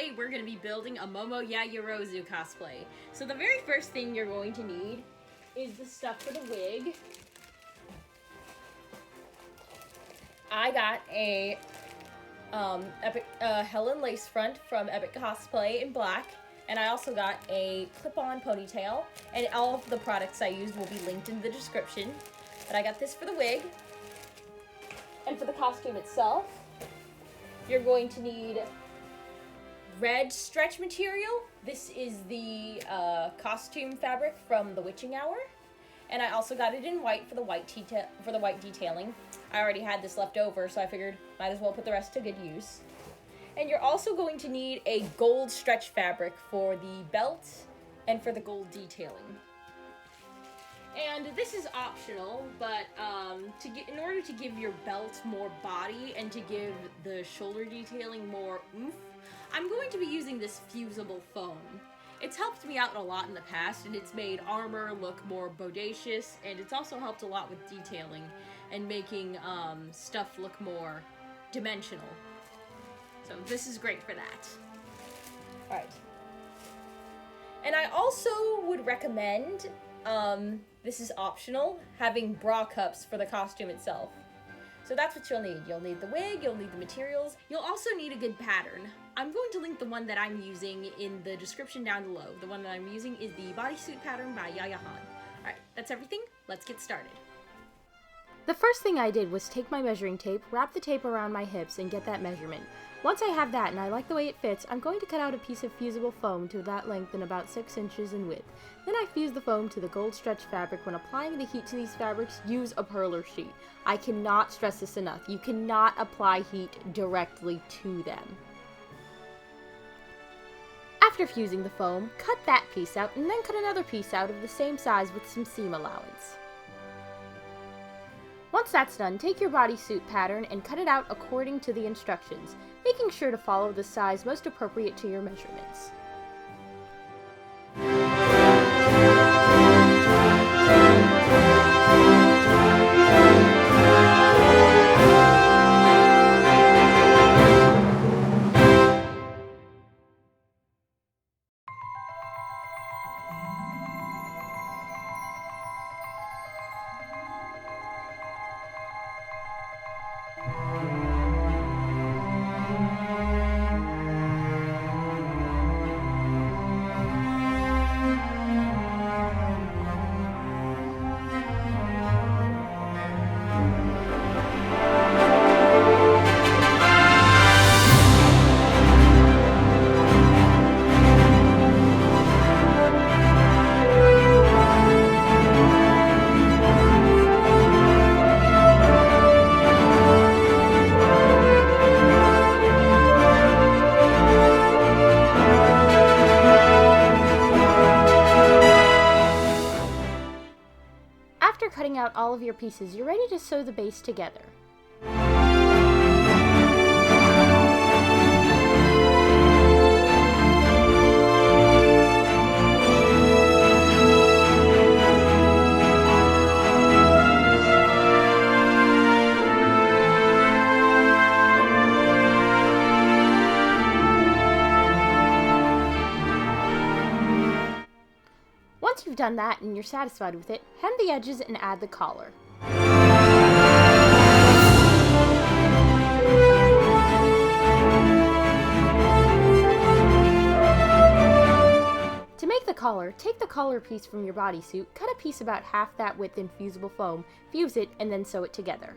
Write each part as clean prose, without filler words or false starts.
today we're going to be building a Momo Yaoyorozu cosplay. So the very first thing you're going to need is the stuff for the wig. I got a Helen Lacefront from Epic Cosplay in black, and I also got a clip-on ponytail, and all of the products I used will be linked in the description. But I got this for the wig, and for the costume itself, you're going to need red stretch material. This is the costume fabric from the Witching Hour, and I also got it in white for the white detailing. I already had this left over, so I figured might as well put the rest to good use. And you're also going to need a gold stretch fabric for the belt and for the gold detailing. And this is optional, but in order to give your belt more body and to give the shoulder detailing more oomph, I'm going to be using this fusible foam. It's helped me out a lot in the past, and it's made armor look more bodacious, and it's also helped a lot with detailing and making stuff look more dimensional. So this is great for that. Alright. And I also would recommend, this is optional, having bra cups for the costume itself. So that's what you'll need. You'll need the wig, you'll need the materials, you'll also need a good pattern. I'm going to link the one that I'm using in the description down below. The one that I'm using is the Bodysuit Pattern by Yaya Han. Alright, that's everything. Let's get started. The first thing I did was take my measuring tape, wrap the tape around my hips, and get that measurement. Once I have that and I like the way it fits, I'm going to cut out a piece of fusible foam to that length and about 6 inches in width. Then I fuse the foam to the gold stretch fabric. When applying the heat to these fabrics, use a perler sheet. I cannot stress this enough. You cannot apply heat directly to them. After fusing the foam, cut that piece out and then cut another piece out of the same size with some seam allowance. Once that's done, take your bodysuit pattern and cut it out according to the instructions, making sure to follow the size most appropriate to your measurements. After cutting out all of your pieces, you're ready to sew the base together. Once you've done that and you're satisfied with it, hem the edges and add the collar. To make the collar, take the collar piece from your bodysuit, cut a piece about half that width in fusible foam, fuse it, and then sew it together.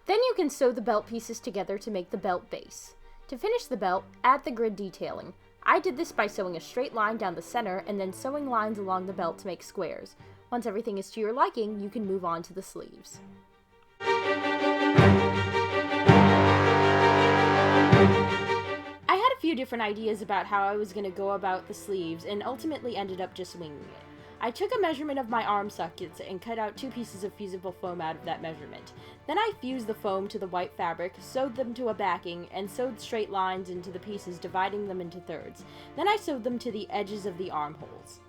Then you can sew the belt pieces together to make the belt base. To finish the belt, add the grid detailing. I did this by sewing a straight line down the center and then sewing lines along the belt to make squares. Once everything is to your liking, you can move on to the sleeves. different ideas about how I was going to go about the sleeves, and ultimately ended up just winging it. I took a measurement of my arm sockets and cut out 2 pieces of fusible foam out of that measurement. Then I fused the foam to the white fabric, sewed them to a backing, and sewed straight lines into the pieces, dividing them into thirds. Then I sewed them to the edges of the armholes.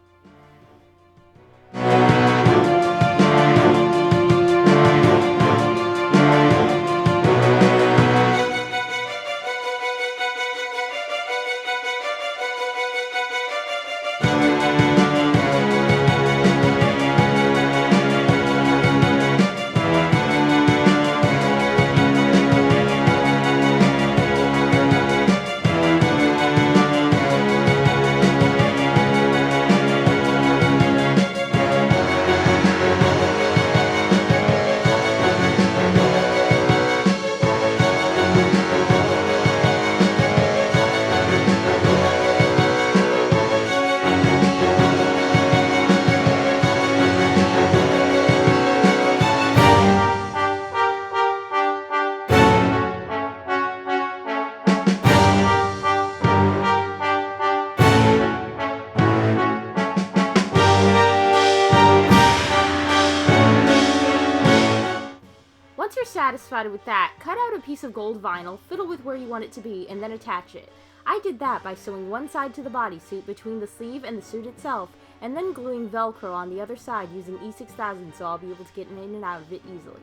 Once you're satisfied with that, cut out a piece of gold vinyl, fiddle with where you want it to be, and then attach it. I did that by sewing one side to the bodysuit between the sleeve and the suit itself, and then gluing Velcro on the other side using E6000 so I'll be able to get in and out of it easily.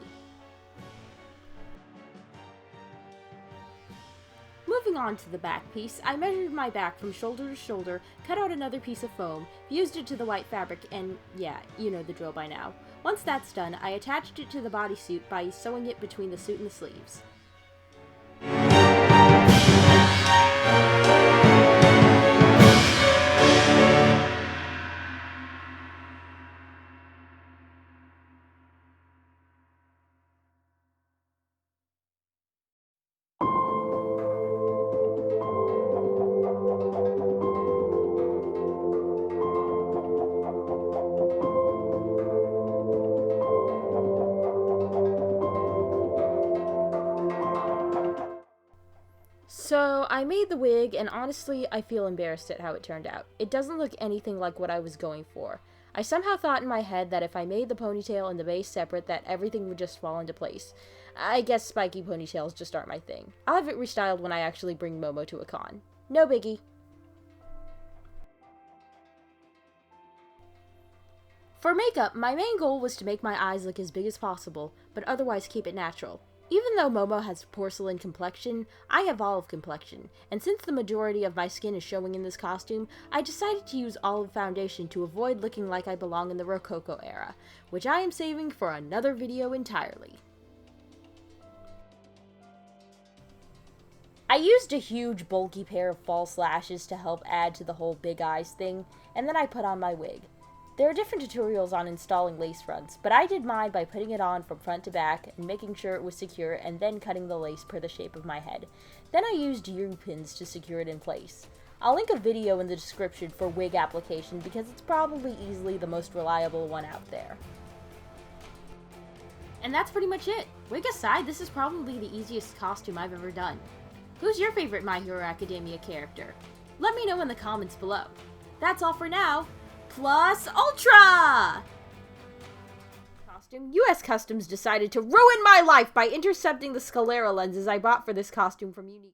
Moving on to the back piece, I measured my back from shoulder to shoulder, cut out another piece of foam, fused it to the white fabric, and yeah, you know the drill by now. Once that's done, I attached it to the bodysuit by sewing it between the suit and the sleeves. So, I made the wig, and honestly, I feel embarrassed at how it turned out. It doesn't look anything like what I was going for. I somehow thought in my head that if I made the ponytail and the base separate, that everything would just fall into place. I guess spiky ponytails just aren't my thing. I'll have it restyled when I actually bring Momo to a con. No biggie. For makeup, my main goal was to make my eyes look as big as possible, but otherwise keep it natural. Even though Momo has porcelain complexion, I have olive complexion, and since the majority of my skin is showing in this costume, I decided to use olive foundation to avoid looking like I belong in the Rococo era, which I am saving for another video entirely. I used a huge bulky pair of false lashes to help add to the whole big eyes thing, and then I put on my wig. There are different tutorials on installing lace fronts, but I did mine by putting it on from front to back and making sure it was secure and then cutting the lace per the shape of my head. Then I used U-pins to secure it in place. I'll link a video in the description for wig application because it's probably easily the most reliable one out there. And that's pretty much it. Wig aside, this is probably the easiest costume I've ever done. Who's your favorite My Hero Academia character? Let me know in the comments below. That's all for now. Plus Ultra! Costume. US Customs decided to ruin my life by intercepting the sclera lenses I bought for this costume from Unique.